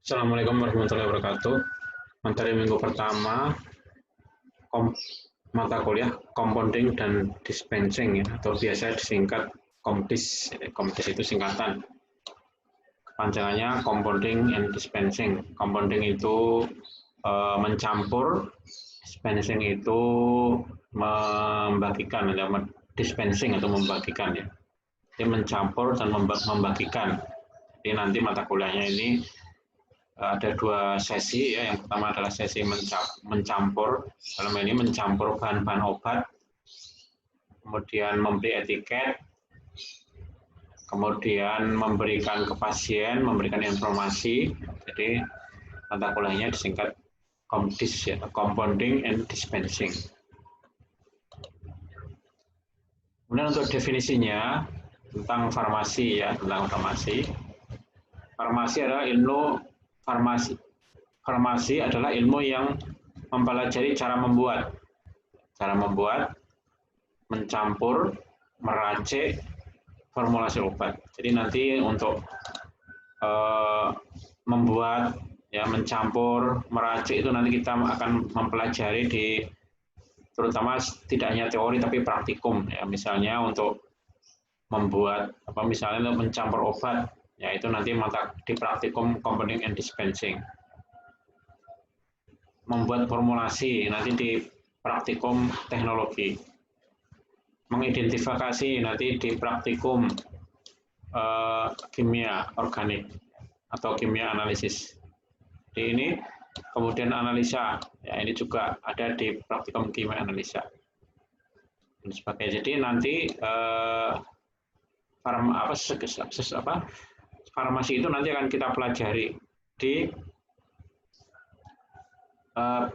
Assalamualaikum warahmatullahi wabarakatuh. Materi minggu pertama, mata kuliah compounding dan dispensing, atau biasa disingkat COMDIS. COMDIS itu singkatan. Kepanjangannya compounding and dispensing. Compounding itu mencampur, dispensing itu membagikan, dispensing atau membagikan ya. Jadi mencampur dan membagikan. Jadi nanti mata kuliahnya ini ada dua sesi ya. Yang pertama adalah sesi mencampur, dalam ini mencampur bahan-bahan obat, kemudian memberi etiket, kemudian memberikan ke pasien, memberikan informasi. Jadi mata kuliahnya disingkat COMDIS ya, compounding and dispensing. Kemudian untuk definisinya tentang farmasi ya, tentang farmasi. Farmasi adalah ilmu Farmasi adalah ilmu yang mempelajari cara membuat, mencampur, meracik formulasi obat. Jadi nanti untuk membuat, ya, mencampur, meracik itu nanti kita akan mempelajari terutama tidak hanya teori tapi praktikum. Ya, misalnya untuk membuat misalnya untuk mencampur obat. Ya, itu nanti di praktikum compounding and dispensing. Membuat formulasi nanti di praktikum teknologi. Mengidentifikasi nanti di praktikum kimia organik atau kimia analisis. Di ini kemudian analisa, ya, ini juga ada di praktikum kimia analisa. Dan sebagainya. Jadi nanti farmasi itu nanti akan kita pelajari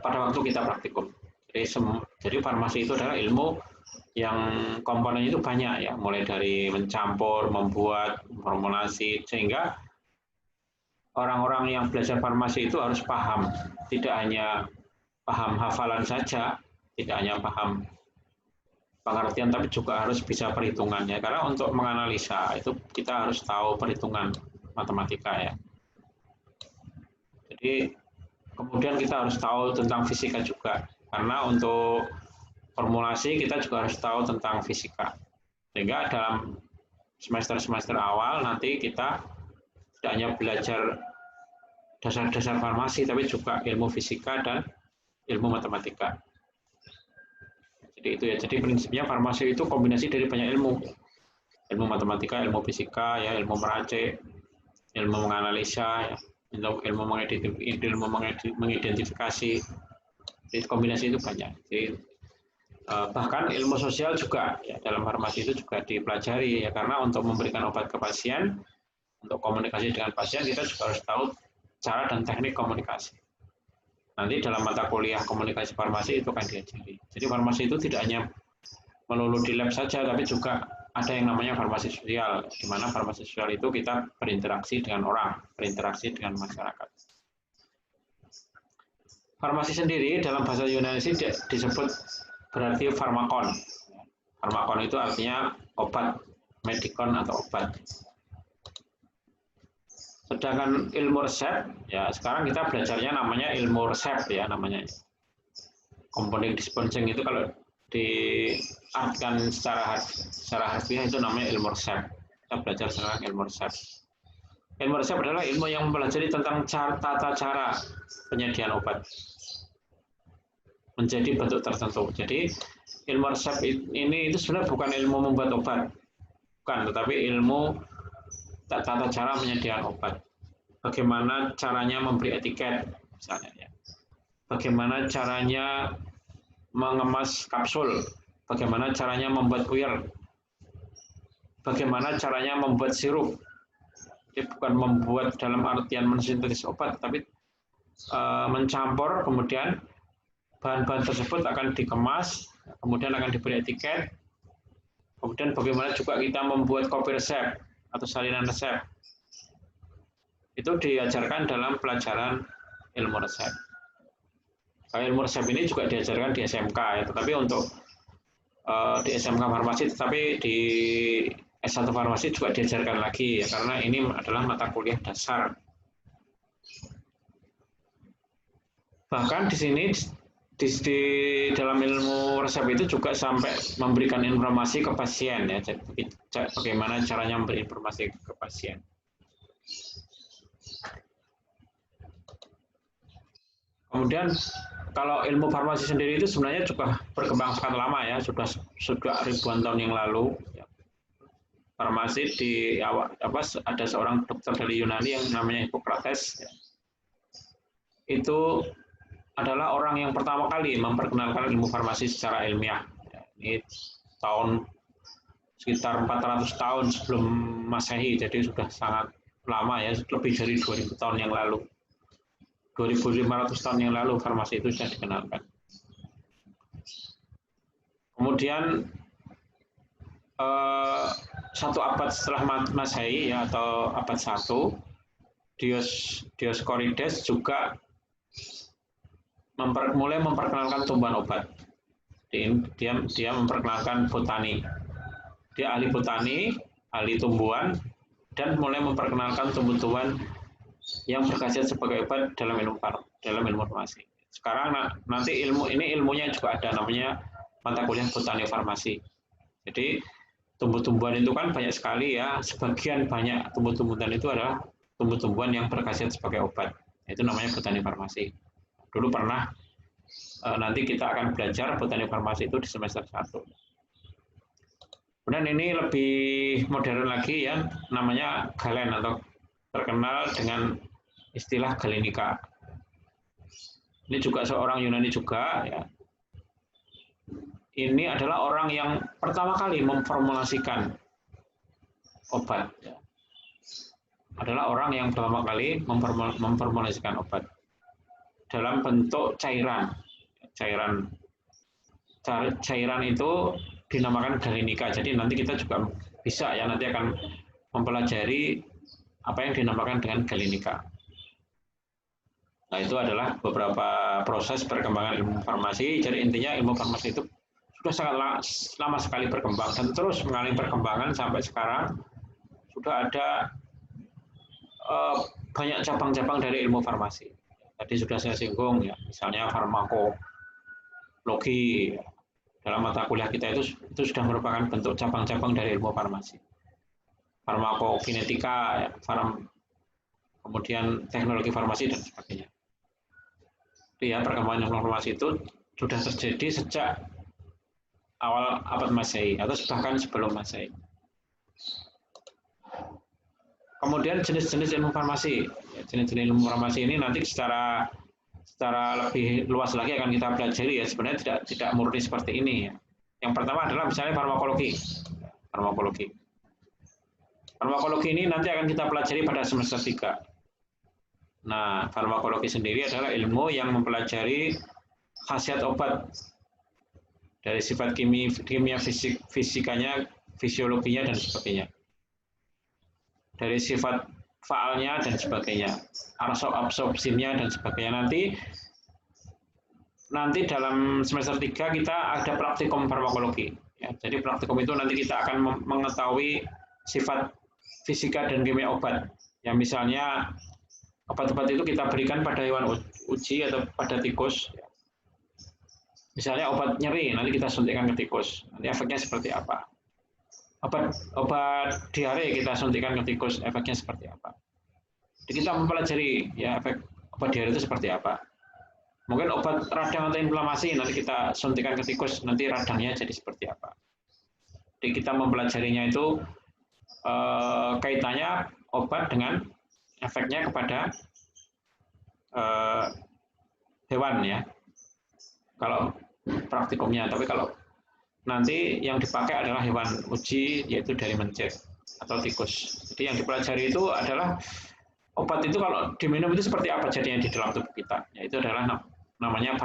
pada waktu kita praktikum. Jadi farmasi itu adalah ilmu yang komponennya itu banyak ya, mulai dari mencampur, membuat, formulasi, sehingga orang-orang yang belajar farmasi itu harus paham, tidak hanya paham hafalan saja, tidak hanya paham pengertian, tapi juga harus bisa perhitungannya. Karena untuk menganalisa itu kita harus tahu perhitungan matematika ya. Jadi kemudian kita harus tahu tentang fisika juga. Karena untuk formulasi kita juga harus tahu tentang fisika. Sehingga dalam semester-semester awal nanti kita tidak hanya belajar dasar-dasar farmasi, tapi juga ilmu fisika dan ilmu matematika. Jadi itu ya. Jadi prinsipnya farmasi itu kombinasi dari banyak ilmu. Ilmu matematika, ilmu fisika, ya, ilmu meracik, ilmu menganalisa, ya, ilmu mengidentifikasi. Jadi kombinasi itu banyak. Jadi bahkan ilmu sosial juga ya, dalam farmasi itu juga dipelajari ya, karena untuk memberikan obat ke pasien, untuk komunikasi dengan pasien kita juga harus tahu cara dan teknik komunikasi. Nanti dalam mata kuliah komunikasi farmasi itu akan diajari. Jadi farmasi itu tidak hanya melulu di lab saja, tapi juga ada yang namanya farmasi sosial, di mana farmasi sosial itu kita berinteraksi dengan orang, berinteraksi dengan masyarakat. Farmasi sendiri dalam bahasa Yunani disebut berarti farmakon. Farmakon itu artinya obat, medikon atau obat. Sedangkan ilmu resep, ya sekarang kita belajarnya namanya ilmu resep ya, namanya. Compounding dispensing itu kalau diartikan secara harfiah itu namanya ilmu resep. Kita belajar sekarang ilmu resep. Ilmu resep adalah ilmu yang mempelajari tentang tata cara penyediaan obat menjadi bentuk tertentu. Jadi ilmu resep ini itu sebenarnya bukan ilmu membuat obat, bukan, tetapi ilmu tata cara penyediaan obat. Bagaimana caranya memberi etiket, misalnya ya. Bagaimana caranya mengemas kapsul, bagaimana caranya membuat puyer, bagaimana caranya membuat sirup. Jadi bukan membuat dalam artian mensintesis obat, tapi mencampur, kemudian bahan-bahan tersebut akan dikemas, kemudian akan diberi etiket, kemudian bagaimana juga kita membuat kopi resep atau salinan resep. Itu diajarkan dalam pelajaran ilmu resep. Ilmu resep ini juga diajarkan di SMK ya, tetapi untuk di SMK farmasi, tetapi di S1 farmasi juga diajarkan lagi ya, karena ini adalah mata kuliah dasar. Bahkan di sini di dalam ilmu resep itu juga sampai memberikan informasi ke pasien ya, bagaimana caranya memberi informasi ke pasien. Kemudian kalau ilmu farmasi sendiri itu sebenarnya juga berkembang sangat lama ya, sudah ribuan tahun yang lalu. Farmasi ada seorang dokter dari Yunani yang namanya Hippocrates. Itu adalah orang yang pertama kali memperkenalkan ilmu farmasi secara ilmiah. Ini tahun sekitar 400 tahun sebelum Masehi, jadi sudah sangat lama ya, lebih dari 2000 tahun yang lalu. 2500 tahun yang lalu farmasi itu sudah dikenalkan. Kemudian satu abad setelah Masehi ya, atau abad 1, Dioscorides juga mulai memperkenalkan tumbuhan obat. Dia memperkenalkan botani. Dia ahli botani, ahli tumbuhan, dan mulai memperkenalkan tumbuh-tumbuhan yang berkhasiat sebagai obat dalam ilmu farmasi. Sekarang nanti ilmunya juga ada, namanya mata kuliah botani farmasi. Jadi tumbuh-tumbuhan itu kan banyak sekali ya, sebagian banyak tumbuh-tumbuhan itu adalah tumbuh-tumbuhan yang berkhasiat sebagai obat. Itu namanya botani farmasi. Dulu pernah, nanti kita akan belajar botani farmasi itu di semester 1. Kemudian ini lebih modern lagi ya, namanya Galen atau terkenal dengan istilah Galenica. Ini juga seorang Yunani juga ya. Ini adalah orang yang pertama kali memformulasikan obat. Ya. Adalah orang yang pertama kali memformulasikan obat dalam bentuk cairan. Cairan itu dinamakan Galenica. Jadi nanti kita juga bisa ya, nanti akan mempelajari apa yang dinamakan dengan Galenica. Nah, itu adalah beberapa proses perkembangan ilmu farmasi. Jadi intinya ilmu farmasi itu sudah sangat lama sekali berkembang dan terus mengalami perkembangan sampai sekarang. Sudah ada banyak cabang-cabang dari ilmu farmasi. Tadi sudah saya singgung ya, misalnya farmakologi. Dalam mata kuliah kita itu sudah merupakan bentuk cabang-cabang dari ilmu farmasi. Farmakokinetika, kemudian teknologi farmasi dan sebagainya. Jadi ya, perkembangan ilmu farmasi itu sudah terjadi sejak awal abad Masehi atau bahkan sebelum Masehi. Kemudian jenis-jenis ilmu farmasi. Jenis-jenis ilmu farmasi ini nanti secara lebih luas lagi akan kita pelajari ya. Sebenarnya tidak murni seperti ini ya. Yang pertama adalah misalnya farmakologi. Farmakologi ini nanti akan kita pelajari pada semester 3. Nah, farmakologi sendiri adalah ilmu yang mempelajari khasiat obat dari sifat kimia fisikanya, fisiologinya dan sebagainya. Dari sifat faalnya dan sebagainya, absorpsinya dan sebagainya. Nanti dalam semester 3 kita ada praktikum farmakologi. Ya, jadi praktikum itu nanti kita akan mengetahui sifat fisika dan kimia obat. Ya, misalnya obat-obat itu kita berikan pada hewan uji atau pada tikus. Misalnya obat nyeri, nanti kita suntikkan ke tikus. Nanti efeknya seperti apa? Obat diare kita suntikkan ke tikus, efeknya seperti apa? Jadi kita mempelajari ya efek obat diare itu seperti apa. Mungkin obat radang atau inflamasi nanti kita suntikkan ke tikus, nanti radangnya jadi seperti apa. Jadi kita mempelajarinya itu kaitannya obat dengan efeknya kepada hewan ya. Kalau praktikumnya, tapi kalau nanti yang dipakai adalah hewan uji, yaitu dari mencit atau tikus. Jadi yang dipelajari itu adalah obat itu kalau diminum itu seperti apa jadinya di dalam tubuh kita. Yaitu adalah namanya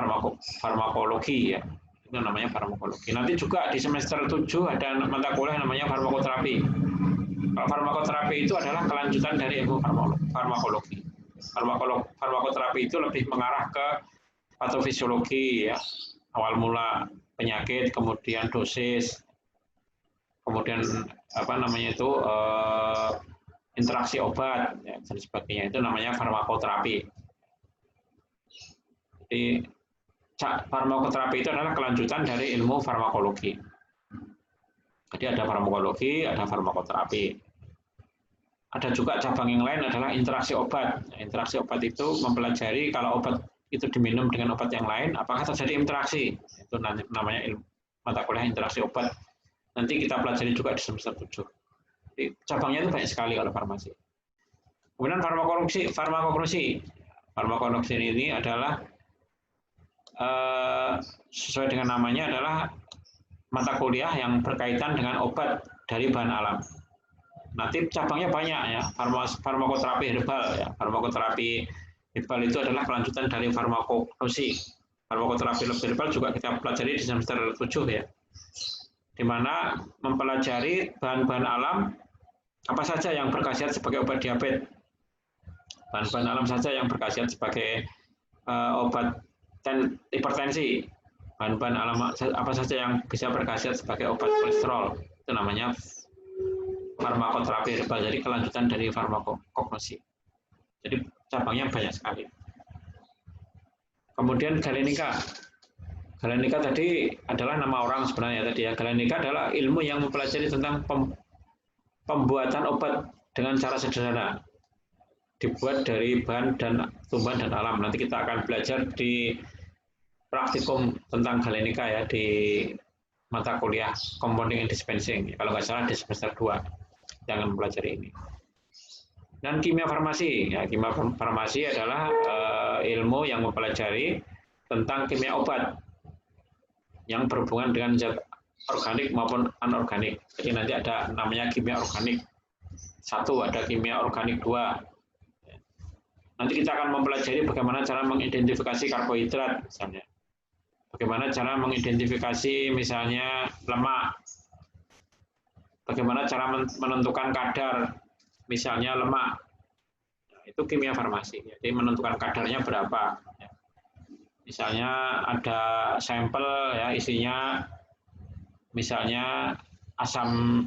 farmakologi ya. Itu namanya farmakologi. Nanti juga di semester 7 ada mata kuliah namanya farmakoterapi. Kalau farmakoterapi itu adalah kelanjutan dari ilmu farmakologi. Farmakoterapi itu lebih mengarah ke patofisiologi ya. Awal mula penyakit, kemudian dosis, kemudian interaksi obat ya, dan sebagainya, itu namanya farmakoterapi. Jadi farmakoterapi itu adalah kelanjutan dari ilmu farmakologi. Jadi ada farmakologi, ada farmakoterapi. Ada juga cabang yang lain adalah interaksi obat. Interaksi obat itu mempelajari kalau obat itu diminum dengan obat yang lain, apakah terjadi interaksi. Itu namanya mata kuliah interaksi obat. Nanti kita pelajari juga di semester 7. Jadi, cabangnya itu banyak sekali kalau farmasi. Kemudian farmakognosi. Farmakognosi ini adalah sesuai dengan namanya adalah mata kuliah yang berkaitan dengan obat dari bahan alam. Nanti cabangnya banyak ya, farmakoterapi herbal ya. Farmakoterapi herbal itu adalah kelanjutan dari farmakognosi. Farmakoterapi herbal juga kita pelajari di semester 7 ya. Di mana mempelajari bahan-bahan alam apa saja yang berkhasiat sebagai obat diabetes. Bahan-bahan alam saja yang berkhasiat sebagai obat hipertensi. Bahan-bahan alam apa saja yang bisa berkhasiat sebagai obat kolesterol. Itu namanya farmakoterapi herbal, jadi kelanjutan dari farmakognosi. Jadi cabangnya banyak sekali. Kemudian galenika. Galenika tadi adalah nama orang sebenarnya tadi ya. Galenika adalah ilmu yang mempelajari tentang pembuatan obat dengan cara sederhana. Dibuat dari bahan dan tumbuhan dan alam. Nanti kita akan belajar di praktikum tentang galenika ya di mata kuliah compounding and dispensing. Kalau nggak salah di semester 2. Jangan mempelajari ini. Dan kimia farmasi. Ya, kimia farmasi adalah ilmu yang mempelajari tentang kimia obat yang berhubungan dengan zat organik maupun anorganik. Jadi nanti ada namanya kimia organik 1, ada kimia organik 2. Nanti kita akan mempelajari bagaimana cara mengidentifikasi karbohidrat misalnya. Bagaimana cara mengidentifikasi misalnya lemak. Bagaimana cara menentukan kadar misalnya lemak. Itu kimia farmasi. Jadi menentukan kadarnya berapa. Misalnya ada sampel ya isinya misalnya asam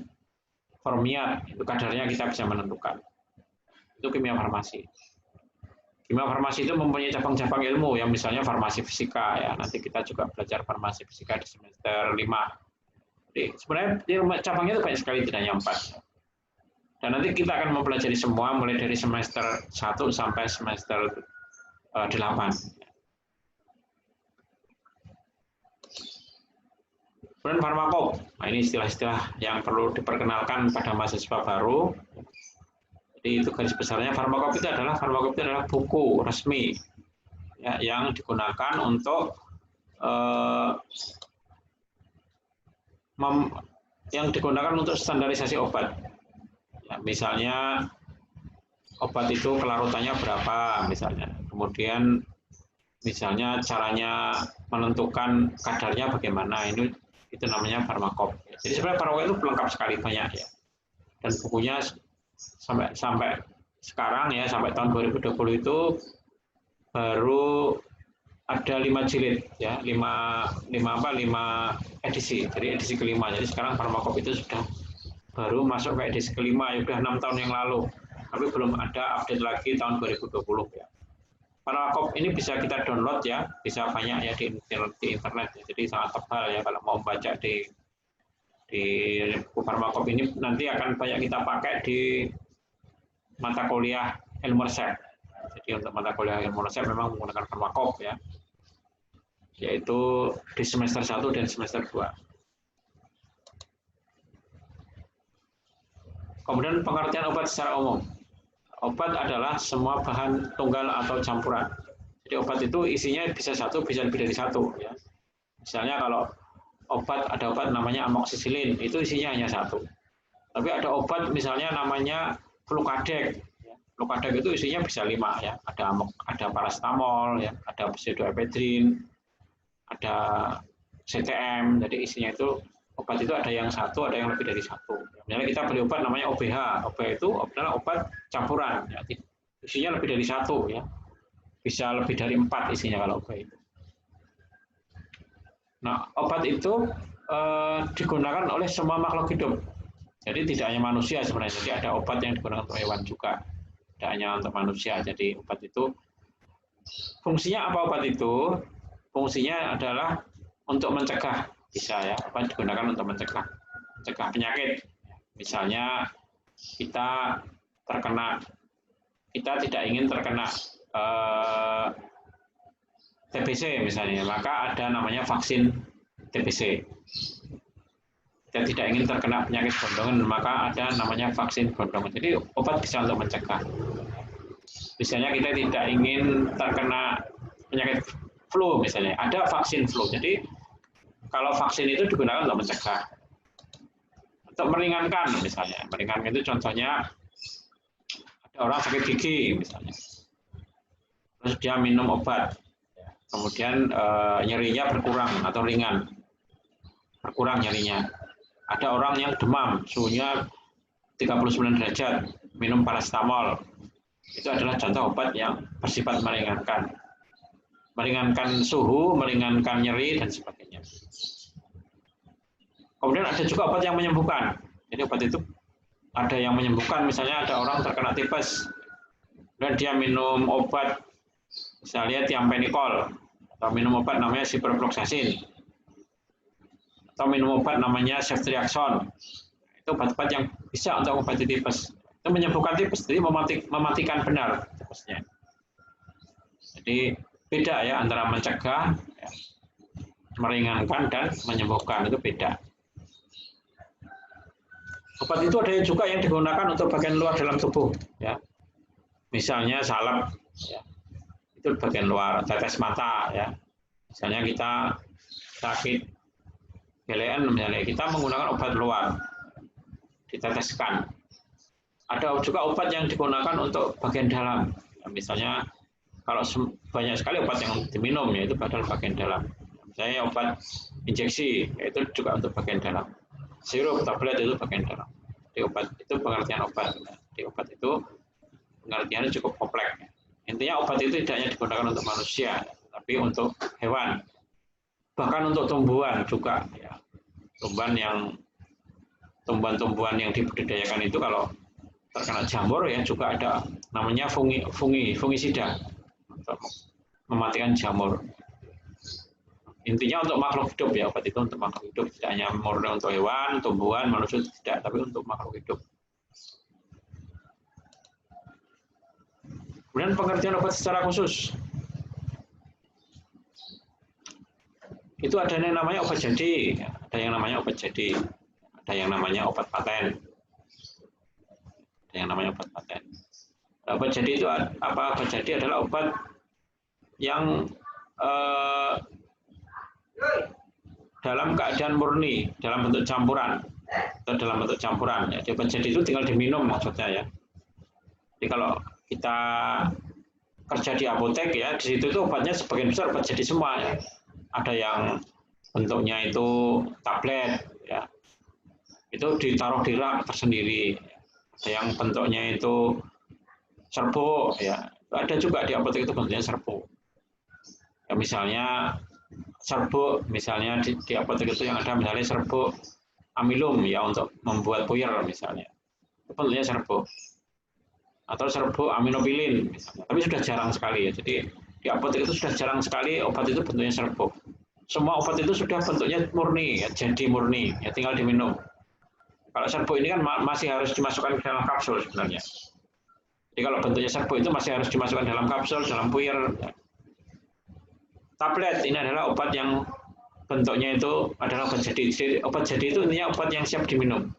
formiat, itu kadarnya kita bisa menentukan. Itu kimia farmasi. Kimia farmasi itu mempunyai cabang-cabang ilmu yang misalnya farmasi fisika ya. Nanti kita juga belajar farmasi fisika di semester 5. Jadi sebenarnya cabangnya itu banyak sekali, tidak hanya 4. Dan nanti kita akan mempelajari semua mulai dari semester 1 sampai semester 8. Kemudian farmakop. Nah, ini istilah-istilah yang perlu diperkenalkan pada mahasiswa baru. Jadi itu garis besarnya farmakop itu adalah buku resmi ya, yang digunakan untuk standarisasi obat. Ya, misalnya obat itu kelarutannya berapa misalnya. Kemudian misalnya caranya menentukan kadarnya bagaimana. Itu namanya farmakop. Jadi sebenarnya farmakop itu lengkap sekali, banyak ya. Dan bukunya sampai sekarang ya, sampai tahun 2020 itu baru ada 5 jilid ya, 5 edisi. Jadi edisi kelima. Jadi sekarang farmakop itu sudah baru masuk ke edisi kelima, ya sudah 6 tahun yang lalu. Tapi belum ada update lagi tahun 2020 ya. Farmakop ini bisa kita download ya, bisa banyak ya di internet. Jadi sangat tebal ya kalau mau baca di buku farmakop ini nanti akan banyak kita pakai di mata kuliah ilmu resep. Jadi untuk mata kuliah ilmu resep memang menggunakan farmakop ya, yaitu di semester 1 dan semester 2. Kemudian pengertian obat secara umum. Obat adalah semua bahan tunggal atau campuran. Jadi obat itu isinya bisa satu, bisa lebih dari satu. Ya. Misalnya kalau ada obat namanya amoksisilin, itu isinya hanya satu. Tapi ada obat misalnya namanya Flucadec. Flucadec itu isinya bisa 5 ya. Ada paracetamol, ya, ada pseudoephedrine, ada CTM. Jadi isinya itu obat itu ada yang satu, ada yang lebih dari satu. Misalnya kita beli obat namanya OBH. OBH itu adalah obat campuran. Ya. Isinya lebih dari satu. Ya. Bisa lebih dari 4 isinya kalau OBH itu. Nah, obat itu digunakan oleh semua makhluk hidup. Jadi tidak hanya manusia sebenarnya. Jadi ada obat yang digunakan untuk hewan juga. Tidak hanya untuk manusia. Jadi obat itu Fungsinya apa obat itu? Fungsinya adalah untuk mencegah, bisa ya, obat digunakan untuk mencegah penyakit. Misalnya kita tidak ingin terkena TBC misalnya, maka ada namanya vaksin TBC. Kita tidak ingin terkena penyakit gondongan, maka ada namanya vaksin gondongan. Jadi obat bisa untuk mencegah. Misalnya kita tidak ingin terkena penyakit flu misalnya, ada vaksin flu. Jadi kalau vaksin itu digunakan untuk mencegah. Untuk meringankan misalnya, meringankan itu contohnya ada orang sakit gigi misalnya. Terus dia minum obat, kemudian nyerinya berkurang atau ringan. Berkurang nyerinya. Ada orang yang demam, suhunya 39 derajat, minum paracetamol. Itu adalah contoh obat yang bersifat meringankan. Meringankan suhu, meringankan nyeri, dan sebagainya. Kemudian ada juga obat yang menyembuhkan. Jadi obat itu ada yang menyembuhkan, misalnya ada orang terkena tipes, dan dia minum obat, misalnya thiamphenicol, atau minum obat namanya ciprofloxacin, atau minum obat namanya ceftriaxone. Itu obat-obat yang bisa untuk mengobati tipes. Itu menyembuhkan tipes, jadi mematikan benar tipesnya. Jadi beda ya antara mencegah, ya, meringankan, dan menyembuhkan, itu beda. Obat itu ada juga yang digunakan untuk bagian luar dalam tubuh, ya. Misalnya salep, ya. Itu bagian luar, tetes mata, ya. Misalnya kita sakit GLN, misalnya kita menggunakan obat luar, diteteskan. Ada juga obat yang digunakan untuk bagian dalam. Misalnya kalau banyak sekali obat yang diminum, yaitu adalah bagian dalam. Misalnya obat injeksi, yaitu juga untuk bagian dalam. Sirup, tablet itu bagian dalam. Di obat itu pengertian obat. Di obat itu pengertiannya cukup kompleks. Intinya obat itu tidak hanya digunakan untuk manusia, tapi untuk hewan. Bahkan untuk tumbuhan juga. Ya. Tumbuhan-tumbuhan yang dibudidayakan itu kalau terkena jamur ya juga ada namanya fungisida untuk mematikan jamur. Intinya untuk makhluk hidup ya, obat itu untuk makhluk hidup, tidak hanya murni untuk hewan, tumbuhan, manusia tidak, tapi untuk makhluk hidup. Kemudian pengertian obat secara khusus. Itu ada yang namanya obat jadi, ada yang namanya obat jadi, ada yang namanya obat paten. Yang namanya obat paten. Obat jadi itu apa? Obat jadi adalah obat yang dalam keadaan murni, dalam bentuk campuran atau dalam bentuk campuran. Ya, obat jadi itu tinggal diminum maksudnya ya. Jadi kalau kita kerja di apotek ya, di situ itu obatnya sebagian besar obat jadi semua ya. Ada yang bentuknya itu tablet ya. Itu ditaruh di rak tersendiri. Ada yang bentuknya itu serbuk ya, ada juga di apotek itu bentuknya serbuk ya, misalnya serbuk, misalnya di apotek itu yang ada misalnya serbuk amilum ya untuk membuat puyer misalnya, itu bentuknya serbuk, atau serbuk aminopilin misalnya. Tapi sudah jarang sekali ya, jadi di apotek itu sudah jarang sekali obat itu bentuknya serbuk. Semua obat itu sudah bentuknya murni ya, jadi murni ya, tinggal diminum. Kalau serbuk ini kan masih harus dimasukkan ke dalam kapsul sebenarnya. Jadi kalau bentuknya serbuk itu masih harus dimasukkan dalam kapsul, dalam puyer. Tablet ini adalah obat yang bentuknya itu adalah obat jadi. Jadi obat jadi itu intinya obat yang siap diminum.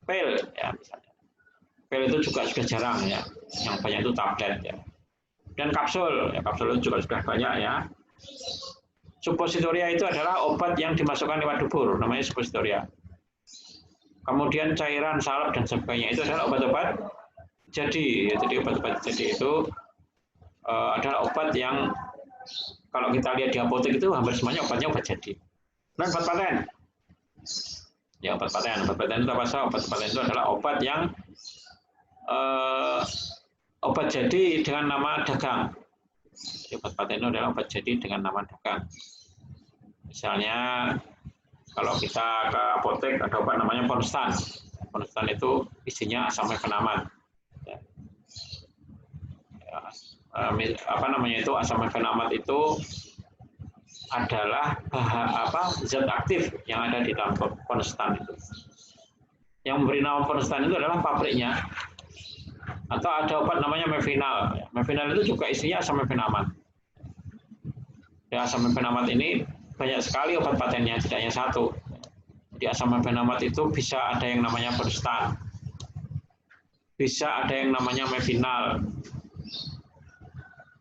Pil ya misalnya. Pil itu juga sudah jarang ya. Yang banyak itu tablet ya. Dan kapsul, ya kapsul itu juga sudah banyak ya. Suppositoria itu adalah obat yang dimasukkan lewat dubur, namanya suppositoria. Kemudian cairan, salep, dan sebagainya itu adalah obat-obat jadi. Jadi obat-obat jadi itu adalah obat yang kalau kita lihat di apotek itu hampir semuanya obatnya obat jadi. Dan obat paten. Ya obat paten. Obat paten itu apa sih? Obat paten itu adalah obat yang obat jadi dengan nama dagang. Jadi obat paten itu adalah obat jadi dengan nama dagang. Misalnya kalau kita ke apotek ada obat namanya Ponstan. Ponstan itu isinya asam mefenamat. Ya. asam mefenamat itu adalah zat aktif yang ada di dalam konstan itu. Yang memberi nama konstan itu adalah pabriknya. Atau ada obat namanya mefinal. Mefinal itu juga isinya asam mefenamat. Ya, asam mefenamat ini banyak sekali obat patennya, tidak hanya satu. Jadi asam mefenamat itu bisa ada yang namanya konstan, bisa ada yang namanya mefinal.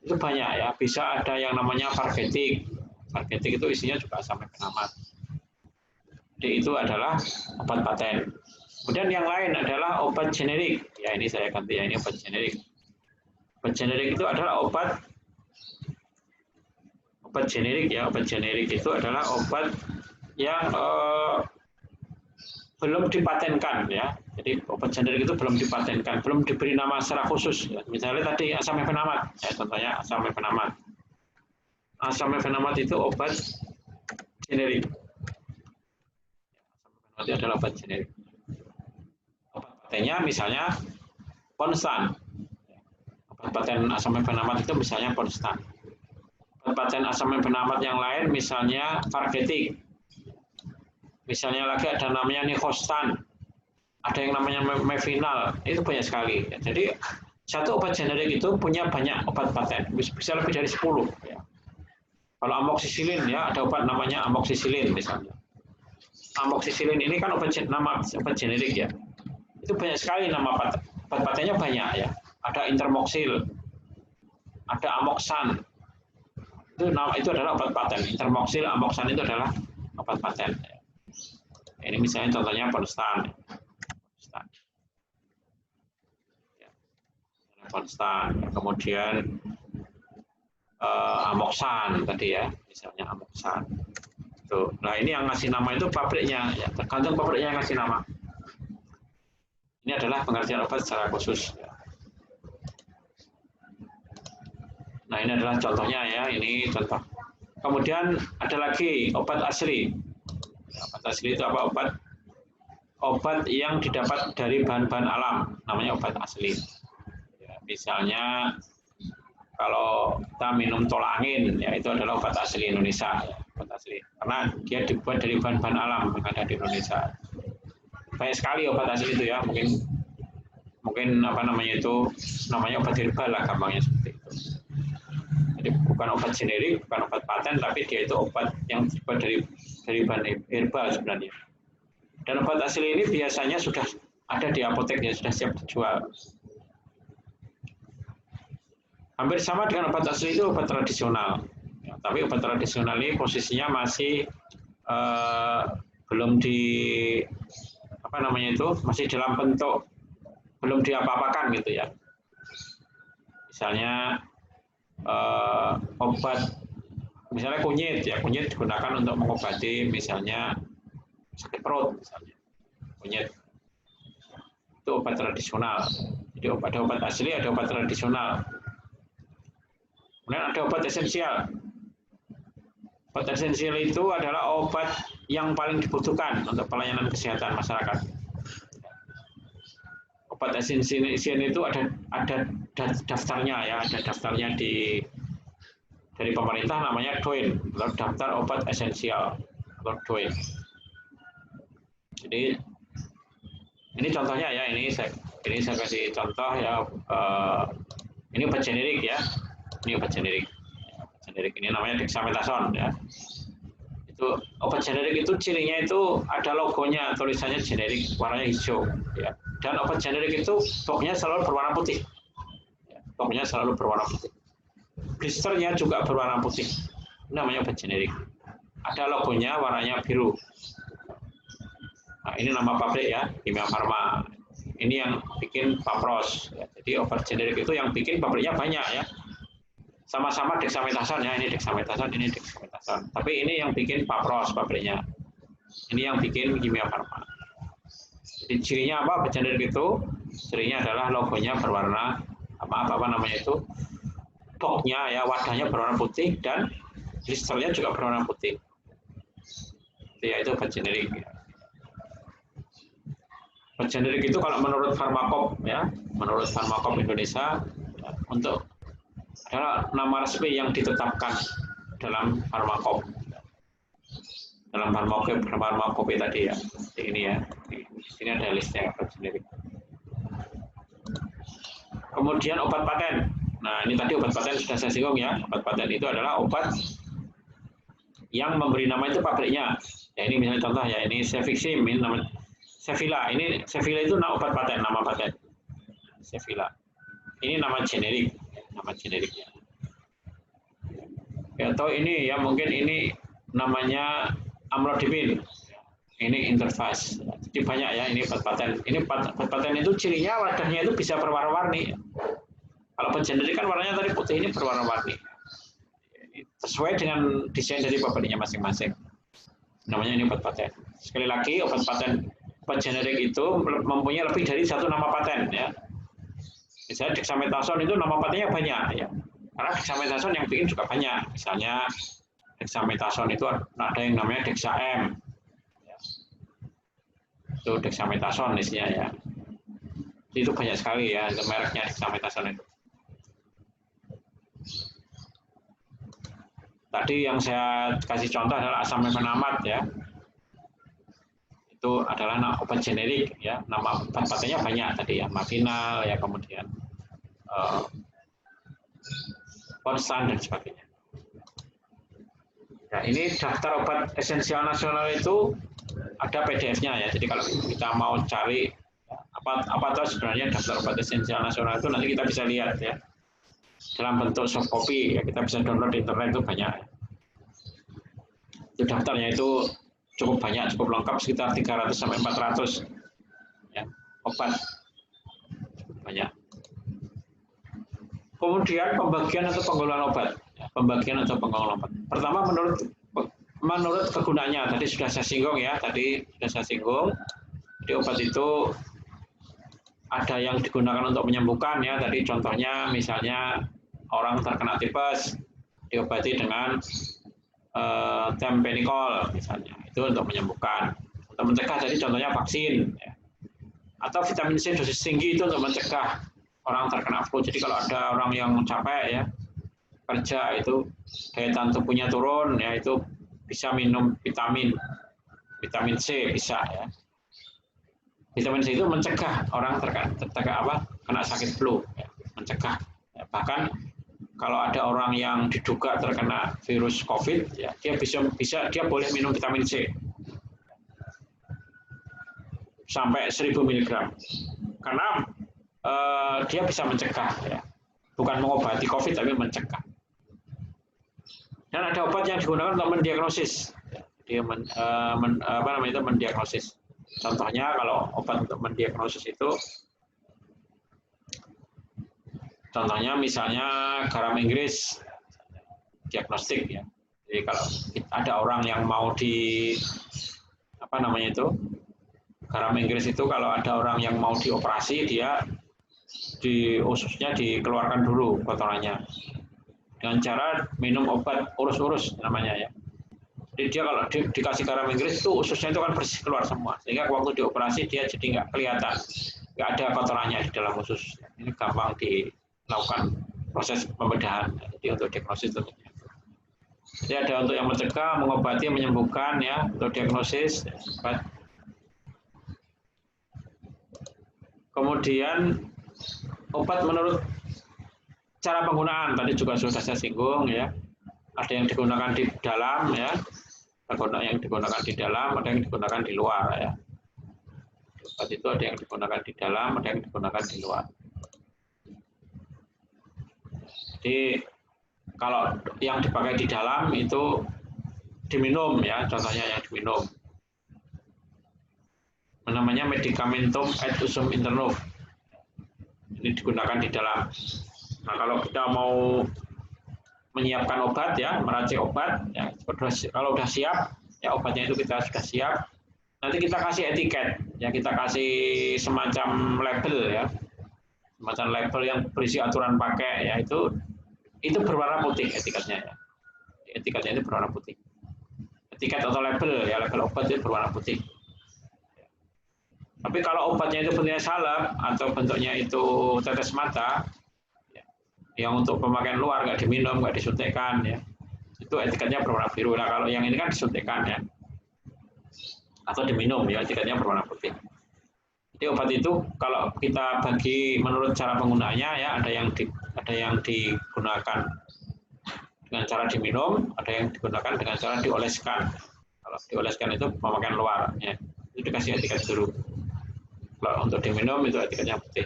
Itu banyak ya. Bisa ada yang namanya pargetik. Pargetik itu isinya juga asam mefenamat. Jadi itu adalah obat paten. Kemudian yang lain adalah obat generik. Ya ini saya ganti ya, ini obat generik. Obat generik itu adalah obat generik ya. Obat generik itu adalah obat yang belum dipatenkan ya. Jadi obat generik itu belum dipatenkan, belum diberi nama secara khusus. Ya. Misalnya tadi asam mefenamat, ya, contohnya asam mefenamat. Asam mefenamat itu obat generik. Asam mefenamat itu adalah obat generik. Obat patennya misalnya konstan. Obat paten asam mefenamat itu misalnya konstan. Obat paten asam mefenamat yang lain misalnya pargetik. Misalnya lagi ada namanya nikostan. Ada yang namanya mefinal. Itu banyak sekali. Jadi satu obat generik itu punya banyak obat paten. Bisa lebih dari 10 ya. Kalau amoksisilin ya ada obat namanya amoksisilin misalnya. Amoksisilin ini kan obat generik ya. Itu banyak sekali nama obat patennya banyak ya. Ada intermoksil, ada amoksan. Itu adalah obat paten. Intermoksil, amoksan itu adalah obat paten. Ini misalnya contohnya konstan. Konstan. Kemudian amoksan tadi ya, misalnya amoksan. Tuh. Nah ini yang ngasih nama itu pabriknya, ya, tergantung pabriknya yang ngasih nama. Ini adalah pengertian obat secara khusus. Nah ini adalah contohnya ya, ini contoh. Kemudian ada lagi obat asli. Obat asli itu apa? Obat yang didapat dari bahan-bahan alam, namanya obat asli. Ya, misalnya kalau kita minum tolak angin, ya itu adalah obat asli Indonesia, ya, obat asli. Karena dia dibuat dari bahan-bahan alam yang ada di Indonesia. Banyak sekali obat asli itu ya, mungkin namanya obat herbal lah gampangnya seperti itu. Jadi bukan obat generik, bukan obat paten, tapi dia itu obat yang dibuat dari bahan herbal sebenarnya. Dan obat asli ini biasanya sudah ada di apotek ya, sudah siap dijual. Hampir sama dengan obat asli itu obat tradisional. Ya, tapi obat tradisional ini posisinya masih belum masih dalam bentuk belum diapa-apakan gitu ya. Misalnya misalnya kunyit digunakan untuk mengobati misalnya sakit perut misalnya. Kunyit itu obat tradisional. Jadi ada obat asli, ada obat tradisional. Kemudian ada obat esensial. Obat esensial itu adalah obat yang paling dibutuhkan untuk pelayanan kesehatan masyarakat. Obat esensial itu ada daftarnya ya, ada daftarnya dari pemerintah namanya DOEN, daftar obat esensial atau DOEN. Jadi ini contohnya ya, ini saya kasih contoh ya. Ini obat generik ya. Ini obat generik. Generik ini namanya dexamethasone ya. Itu obat generik itu cirinya itu ada logonya, tulisannya generik, warnanya hijau ya. Dan obat generik itu boxnya selalu berwarna putih. Ya, boxnya selalu berwarna putih. Blisternya juga berwarna putih. Ini namanya obat generik. Ada logonya warnanya biru. Nah, ini nama pabrik ya, Kimia Farma. Ini yang bikin Papros. Ya. Jadi obat generik itu yang bikin pabriknya banyak ya. Sama-sama dexamethasone ya, ini dexamethasone, ini dexamethasone. Tapi ini yang bikin Papros pabriknya. Ini yang bikin Kimia Farma. Jadi cirinya apa? Obat generik itu cirinya adalah logonya berwarna boxnya ya, wadahnya berwarna putih dan blisternya juga berwarna putih. Ya itu obat generik. Obat generik itu kalau menurut Farmakop ya, menurut Farmakop Indonesia ya, untuk adalah nama resmi yang ditetapkan dalam farmakop. Dalam farmakop tadi ya. Ini ya. Ini ada listnya obat generik. Kemudian obat paten. Nah, ini tadi obat paten sudah saya singgung ya. Obat paten itu adalah obat yang memberi nama itu pabriknya. Ya, ini misalnya contoh ya, ini Cefixim, ini namanya Cefila. Ini Cefila itu obat paten, nama paten. Cefila. Ini nama generiknya. Ya, atau ini ya mungkin ini namanya amlodipin. Ini Interfast. Jadi banyak ya ini obat paten. Ini obat paten itu cirinya wadahnya itu bisa berwarna-warni. Kalau generik kan warnanya tadi putih, ini berwarna-warni. Sesuai dengan desain dari pabriknya masing-masing. Namanya ini obat paten. Sekali lagi obat generik itu mempunyai lebih dari satu nama paten ya. Misalnya dexamethasone itu nama patennya banyak ya. Karena dexamethasone yang bikin juga banyak. Misalnya dexamethasone itu ada yang namanya Dexa-M. Itu dexamethasone isinya ya. Itu banyak sekali ya, itu mereknya dexamethasone itu. Tadi yang saya kasih contoh adalah asam mefenamate ya. Itu adalah obat generik ya, nama obat patennya banyak tadi ya, Mavinal ya, kemudian Konstan dan sebagainya. Nah, ini daftar obat esensial nasional itu ada PDF-nya ya. Jadi kalau kita mau cari apa tuh sebenarnya daftar obat esensial nasional itu nanti kita bisa lihat ya. Dalam bentuk soft copy ya, kita bisa download di internet itu banyak. Itu daftarnya itu cukup banyak, cukup lengkap, sekitar 300 sampai 400 ya, obat. Cukup banyak. Kemudian pembagian atau penggolongan obat. Ya, pembagian atau penggolongan obat. Pertama menurut kegunaannya, tadi sudah saya singgung ya, Jadi obat itu ada yang digunakan untuk menyembuhkan ya, tadi contohnya misalnya orang terkena tipes diobati dengan tempenikol misalnya, itu untuk menyembuhkan. Untuk mencegah tadi contohnya vaksin ya. Atau vitamin C dosis tinggi itu untuk mencegah orang terkena flu. Jadi kalau ada orang yang capek ya kerja, itu daya tahan tubuhnya turun ya, itu bisa minum vitamin C bisa ya. Vitamin C itu mencegah orang kena sakit flu ya, mencegah ya. Bahkan kalau ada orang yang diduga terkena virus COVID ya, dia boleh minum vitamin C sampai 1000 mg karena dia bisa mencegah ya, bukan mengobati COVID tapi mencegah. Dan ada obat yang digunakan untuk mendiagnosis, dia mendiagnosis. Contohnya kalau obat untuk mendiagnosis itu, contohnya misalnya garam Inggris diagnostik ya. Jadi kalau ada orang yang mau garam Inggris itu kalau ada orang yang mau dioperasi, dia ususnya dikeluarkan dulu kotorannya dengan cara minum obat urus-urus namanya ya. Jadi dia kalau dikasih garam Inggris itu ususnya itu kan bersih keluar semua, sehingga waktu dioperasi dia jadi nggak kelihatan, nggak ada kotorannya di dalam usus. Ini gampang dilakukan proses pembedahan. Jadi untuk diagnosis tentunya. Jadi ada untuk yang mencegah, mengobati, menyembuhkan ya, untuk diagnosis. Kemudian obat menurut cara penggunaan tadi juga sudah saya singgung ya. Ada yang digunakan di dalam ya, ada yang digunakan di dalam, ada yang digunakan di luar ya. Obat itu ada yang digunakan di dalam, ada yang digunakan di luar. Jadi kalau yang dipakai di dalam itu diminum ya, contohnya yang diminum. Namanya medikamentum ad usum internum. Ini digunakan di dalam. Nah, kalau kita mau menyiapkan obat ya, meracik obat ya, kalau sudah siap ya, obatnya itu kita sudah siap, nanti kita kasih etiket ya, kita kasih semacam label ya, semacam label yang berisi aturan pakai ya, itu berwarna putih etiketnya ya. Etiketnya itu berwarna putih, etiket atau label ya, label obat itu berwarna putih. Tapi kalau obatnya itu bentuknya salep atau bentuknya itu tetes mata, Yang untuk pemakaian luar nggak diminum, nggak disuntikkan ya. Itu etiketnya berwarna biru. Nah, kalau yang ini kan disuntikkan ya. Atau diminum ya, etiketnya berwarna putih. Jadi obat itu kalau kita bagi menurut cara penggunaannya ya, ada yang digunakan dengan cara diminum, ada yang digunakan dengan cara dioleskan. Kalau dioleskan itu pemakaian luar ya. Itu dikasih etiket biru. Kalau untuk diminum itu etiketnya putih.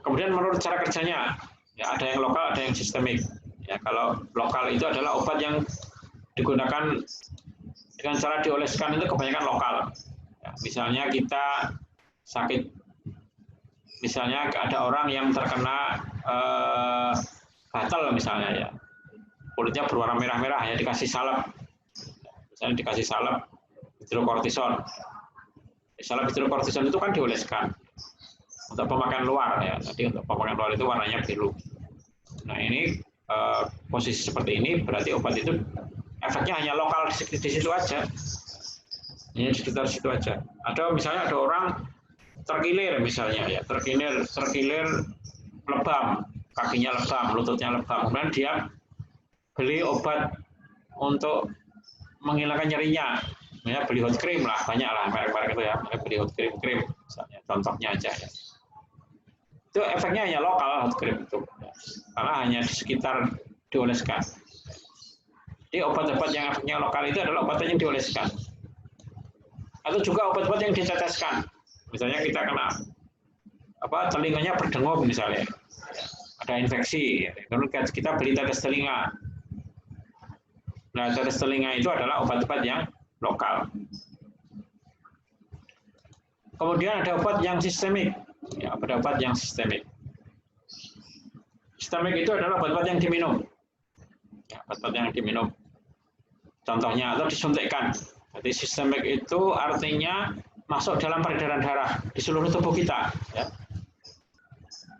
Kemudian menurut cara kerjanya, ya ada yang lokal, ada yang sistemik. Ya, kalau lokal itu adalah obat yang digunakan dengan cara dioleskan itu kebanyakan lokal. Ya, misalnya kita sakit, misalnya ada orang yang terkena gatal misalnya ya, kulitnya berwarna merah-merah ya, dikasih salep, misalnya dikasih salep hidrokortison. Salep hidrokortison itu kan dioleskan. Untuk pemakaian luar ya, tadi untuk pemakaian luar itu warnanya biru. Nah ini posisi seperti ini berarti obat itu efeknya hanya lokal di situ aja, hanya di sekitar situ aja. Atau misalnya ada orang terkilir misalnya ya, terkilir lebam, kakinya lebam, lututnya lebam, kemudian dia beli obat untuk menghilangkan nyerinya, ya beli hot cream lah, banyak lah merek-merek itu ya, beli hot cream misalnya, contohnya aja ya. Itu efeknya hanya lokal hot cream itu, karena hanya di sekitar dioleskan. Jadi obat-obat yang efeknya lokal itu adalah obat yang dioleskan. Atau juga obat-obat yang diteteskan. Misalnya kita kena telinganya berdengung misalnya, ada infeksi, kemudian kita beli tetes telinga. Nah, tetes telinga itu adalah obat-obat yang lokal. Kemudian ada obat yang sistemik. Ya, obat yang sistemik. Sistemik itu adalah obat-obat yang diminum. Ya, obat-obat yang diminum. Contohnya atau disuntikkan. Jadi sistemik itu artinya masuk dalam peredaran darah di seluruh tubuh kita. Ya.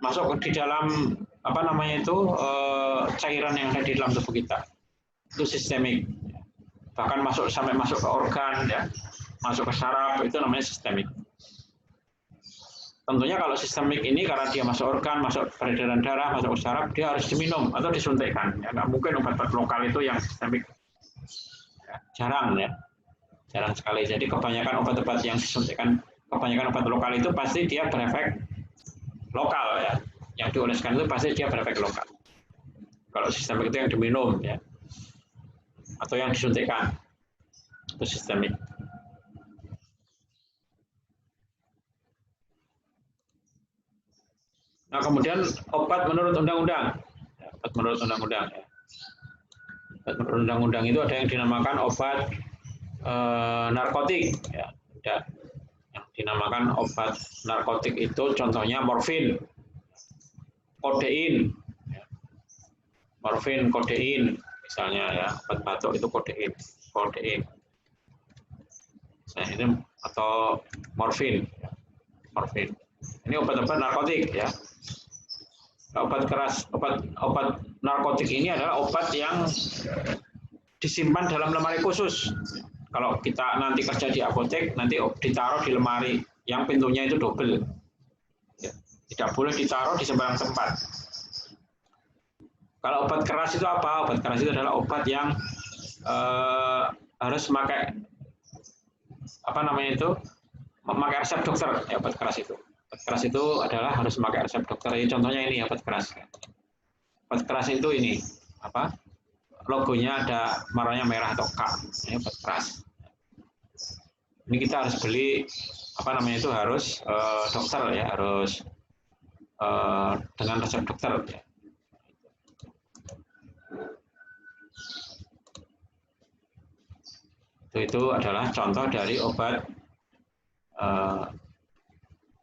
Masuk di dalam cairan yang ada di dalam tubuh kita. Itu sistemik. Bahkan sampai masuk ke organ, ya, masuk ke saraf, itu namanya sistemik. Tentunya kalau sistemik ini karena dia masuk organ, masuk peredaran darah, masuk ke saraf, dia harus diminum atau disuntikkan. Ya, nggak mungkin obat-obat lokal itu yang sistemik. Ya, jarang ya, jarang sekali. Jadi kebanyakan obat-obat yang disuntikkan, kebanyakan obat lokal itu pasti dia berefek lokal ya. Yang dioleskan itu pasti dia berefek lokal. Kalau sistemik itu yang diminum ya, atau yang disuntikkan, itu sistemik. Nah, kemudian obat menurut undang-undang. Ya, obat menurut undang-undang. Ya. Obat menurut undang-undang itu ada yang dinamakan obat narkotik. Ya. Ada yang dinamakan obat narkotik itu contohnya morfin, kodein. Ya. Morfin, kodein, misalnya ya, obat batuk itu kodein. Nah, ini atau morfin. Ya. Morfin. Ini obat-obat narkotik ya. Obat keras, obat narkotik ini adalah obat yang disimpan dalam lemari khusus. Kalau kita nanti kerja di apotek, nanti ditaruh di lemari yang pintunya itu double. Ya, tidak boleh ditaruh di sembarang tempat. Kalau obat keras itu apa? Obat keras itu adalah obat yang harus memakai memakai resep dokter. Ya, obat keras itu. Obat keras itu adalah harus memakai resep dokter. Jadi contohnya ini obat keras. Obat keras itu ini logonya ada warnanya merah atau K. Ini obat keras. Ini kita harus beli harus dokter ya, harus dengan resep dokter. Ya. Itu adalah contoh dari obat.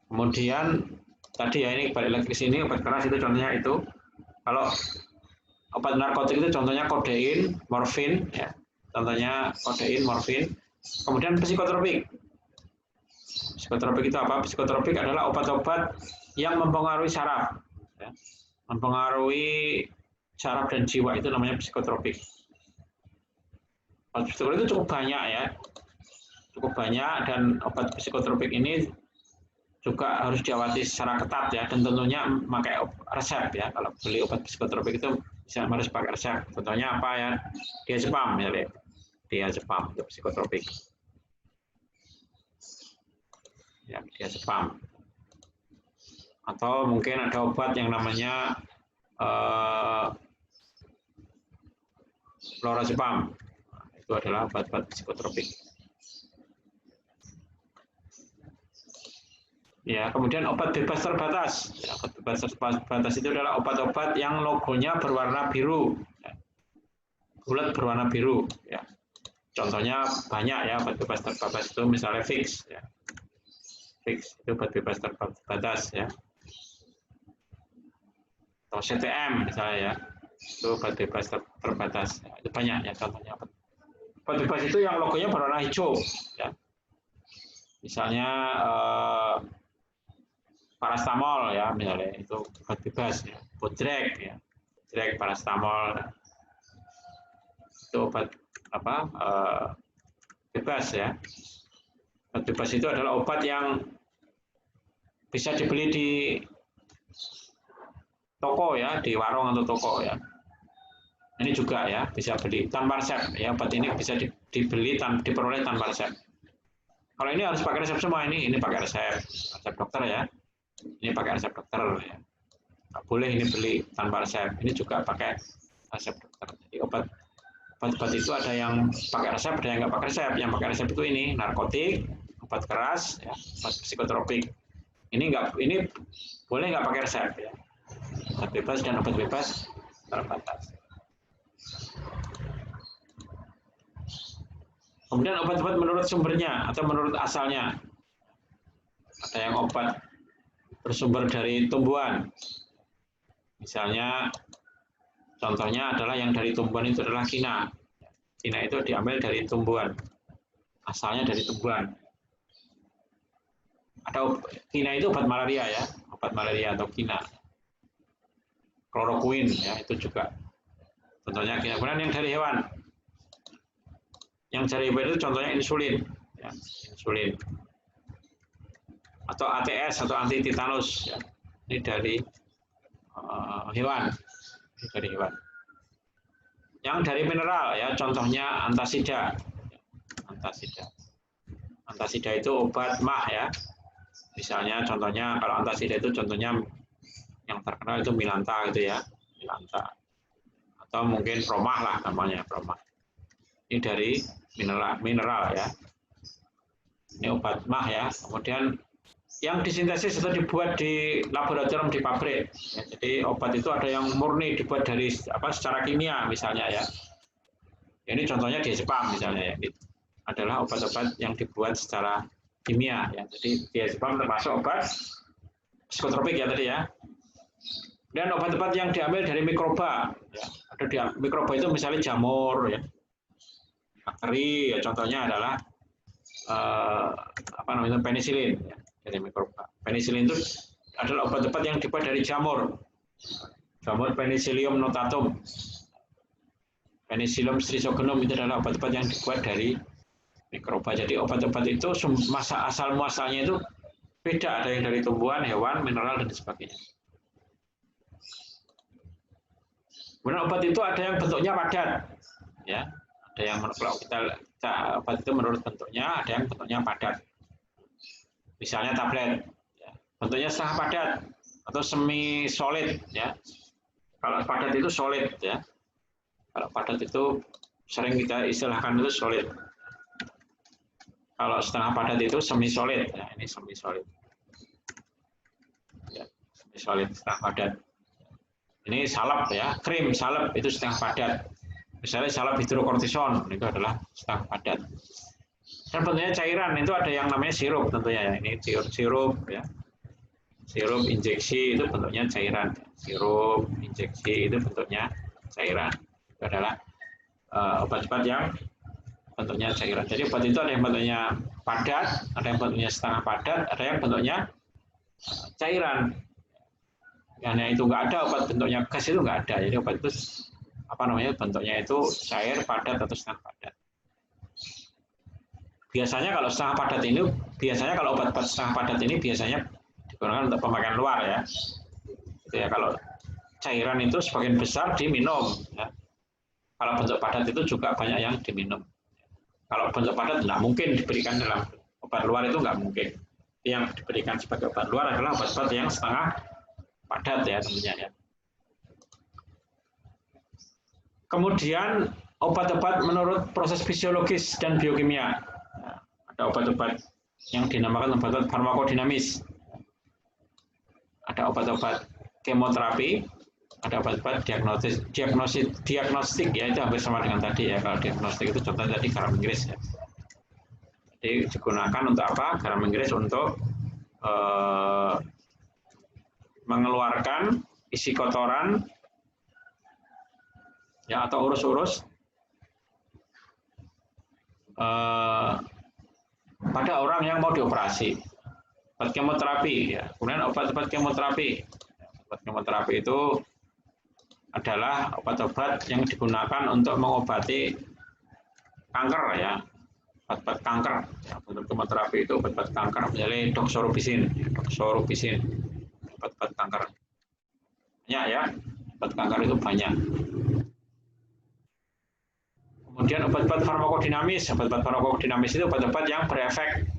Kemudian tadi ya ini balik lagi ke sini, obat keras itu contohnya itu. Kalau obat narkotik itu contohnya kodein, morfin, ya. Contohnya kodein, morfin. Kemudian psikotropik. Psikotropik itu apa? Psikotropik adalah obat-obat yang mempengaruhi saraf, ya. Mempengaruhi saraf dan jiwa, itu namanya psikotropik. Obat psikotropik itu cukup banyak ya, cukup banyak, dan obat psikotropik ini juga harus diawasi secara ketat ya, dan tentunya pakai resep ya. Kalau beli obat psikotropik itu bisa harus pakai resep. Contohnya apa ya? Diazepam ya, diazepam untuk psikotropik. Ya, diazepam. Atau mungkin ada obat yang namanya lorazepam. Itu adalah obat-obat psikotropik. Ya, kemudian obat bebas terbatas. Ya, obat bebas terbatas itu adalah obat-obat yang logonya berwarna biru, ya. Bulat berwarna biru. Ya. Contohnya banyak ya obat bebas terbatas itu, misalnya Vicks. Ya. Vicks itu obat bebas terbatas ya. Atau CTM misalnya ya, itu obat bebas terbatas. Ya, itu banyak ya contohnya. Obat bebas itu yang logonya berwarna hijau. Ya. Misalnya parastamol ya, misalnya itu obat bebas ya. Bodrek ya, Bodrek, parastamol itu obat apa bebas ya. Obat bebas itu adalah obat yang bisa dibeli di toko ya, di warung atau toko ya. Ini juga ya bisa beli tanpa resep ya, obat ini bisa dibeli diperoleh tanpa resep. Kalau ini harus pakai resep semua, ini pakai resep dokter ya. Ini pakai resep dokter ya. Nggak boleh ini beli tanpa resep. Ini juga pakai resep dokter. Jadi obat itu ada yang pakai resep, ada yang nggak pakai resep. Yang pakai resep itu ini narkotik, obat keras, ya, obat psikotropik. Ini boleh nggak pakai resep ya. Obat bebas dan obat bebas terbatas. Kemudian obat-obat menurut sumbernya atau menurut asalnya. Ada yang obat bersumber dari tumbuhan. Misalnya, contohnya adalah yang dari tumbuhan itu adalah kina. Kina itu diambil dari tumbuhan. Asalnya dari tumbuhan. Ada kina itu obat malaria ya, obat malaria atau kina. Kloroquine ya, itu juga. Contohnya kina. Kemudian yang dari hewan. Yang dari hewan itu contohnya insulin. Ya, insulin. Atau ATS atau anti tetanus. Ya. Ini dari hewan. Ini dari hewan. Yang dari mineral ya, contohnya antasida. Antasida. Antasida itu obat mah ya. Misalnya contohnya kalau antasida itu contohnya yang terkenal itu Milanta gitu ya. Milanta. Atau mungkin promah lah namanya, promah. Ini dari mineral ya. Ini obat mah ya. Kemudian yang disintesis atau dibuat di laboratorium di pabrik. Ya, jadi obat itu ada yang murni dibuat dari secara kimia misalnya ya. Ini contohnya diazepam misalnya ya. Itu adalah obat-obat yang dibuat secara kimia ya. Jadi diazepam termasuk obat psikotropik ya tadi ya. Dan obat-obat yang diambil dari mikroba ya. Ada mikroba itu misalnya jamur ya. Bakteri ya, contohnya adalah penisilin ya, dari mikroba. Penisilin itu adalah obat-obat yang dibuat dari jamur. Jamur Penicillium notatum. Penicillium strisogonum itu adalah obat-obat yang dibuat dari mikroba. Jadi obat-obat itu asal muasalnya itu beda, ada yang dari tumbuhan, hewan, mineral dan sebagainya. Kemudian obat itu ada yang bentuknya padat, ya. Ada yang kalau kita obat itu menurut bentuknya, ada yang bentuknya padat. Misalnya tablet, ya, bentuknya setengah padat atau semi solid, ya. Kalau padat itu solid, ya. Kalau padat itu sering kita istilahkan itu solid. Kalau setengah padat itu semi solid, ya, ini semi solid. Ya, semi solid setengah padat. Ini salep ya, krim salep itu setengah padat. Misalnya salep hidrokortison itu adalah setengah padat. Dan bentuknya cairan itu ada yang namanya sirup tentunya ya. Ini sirup ya. Sirup injeksi itu bentuknya cairan. Sirup injeksi itu bentuknya cairan. Itu adalah obat-obat yang bentuknya cairan. Jadi obat itu ada yang bentuknya padat, ada yang bentuknya setengah padat, ada yang bentuknya cairan. Karena itu nggak ada obat bentuknya gas itu nggak ada. Jadi obat itu bentuknya itu cair, padat atau setengah padat. Biasanya kalau setengah padat ini, biasanya kalau obat-obat setengah padat ini biasanya digunakan untuk pemakaian luar ya. Itu ya, kalau cairan itu sebagian besar diminum ya. Kalau bentuk padat itu juga banyak yang diminum. Kalau bentuk padat tidak mungkin diberikan dalam obat luar, itu nggak mungkin. Yang diberikan sebagai obat luar adalah obat-obat yang setengah padat ya tentunya ya. Kemudian obat-obat menurut proses fisiologis dan biokimia. Nah, ada obat-obat yang dinamakan obat-obat farmakodinamis. Ada obat-obat kemoterapi, ada obat-obat diagnostik ya, itu hampir sama dengan tadi ya. Kalau diagnostik itu contohnya tadi garam Inggris ya. Jadi digunakan untuk apa? Garam Inggris untuk mengeluarkan isi kotoran ya atau urus-urus pada orang yang mau dioperasi. Obat kemoterapi ya. Kemudian obat-obat kemoterapi. Obat kemoterapi itu adalah obat-obat yang digunakan untuk mengobati kanker ya. Obat-obat kanker. Ya, obat kemoterapi itu obat-obat kanker, misalnya doxorubicin, obat-obat kanker. Banyak ya. Obat kanker itu banyak. Kemudian obat-obat farmakodinamis. Obat-obat farmakodinamis itu obat-obat yang berefek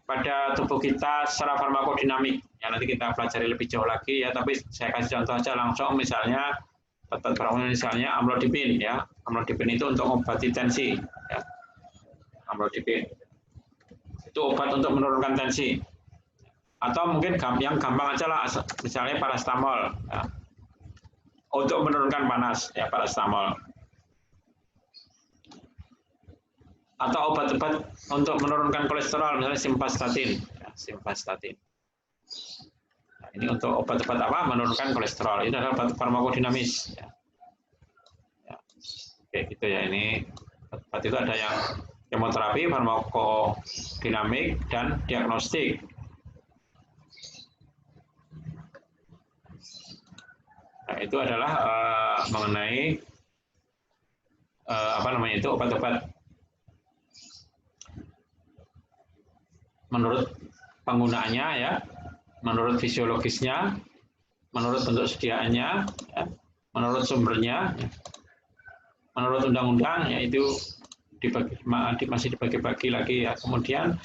pada tubuh kita secara farmakodinamik. Ya, nanti kita pelajari lebih jauh lagi ya, tapi saya kasih contoh aja langsung, misalnya obat farmakodinamis, misalnya amlodipin ya. Amlodipin itu untuk mengobati tensi ya. Amlodipin itu obat untuk menurunkan tensi. Atau mungkin yang gampang aja lah, misalnya paracetamol ya. Untuk menurunkan panas ya, paracetamol. Atau obat-obat untuk menurunkan kolesterol, misalnya simvastatin. Ya, simvastatin. Nah, ini untuk obat-obat apa? Menurunkan kolesterol. Ini adalah obat farmakodinamis. Ya. Ya. Oke, gitu ya. Ini obat itu ada yang kemoterapi, farmakodinamik, dan diagnostik. Nah, itu adalah mengenai apa namanya itu obat-obat menurut penggunaannya ya, menurut fisiologisnya, menurut bentuk sediaannya, ya, menurut sumbernya, ya, menurut undang-undang, yaitu masih dibagi-bagi lagi ya. Kemudian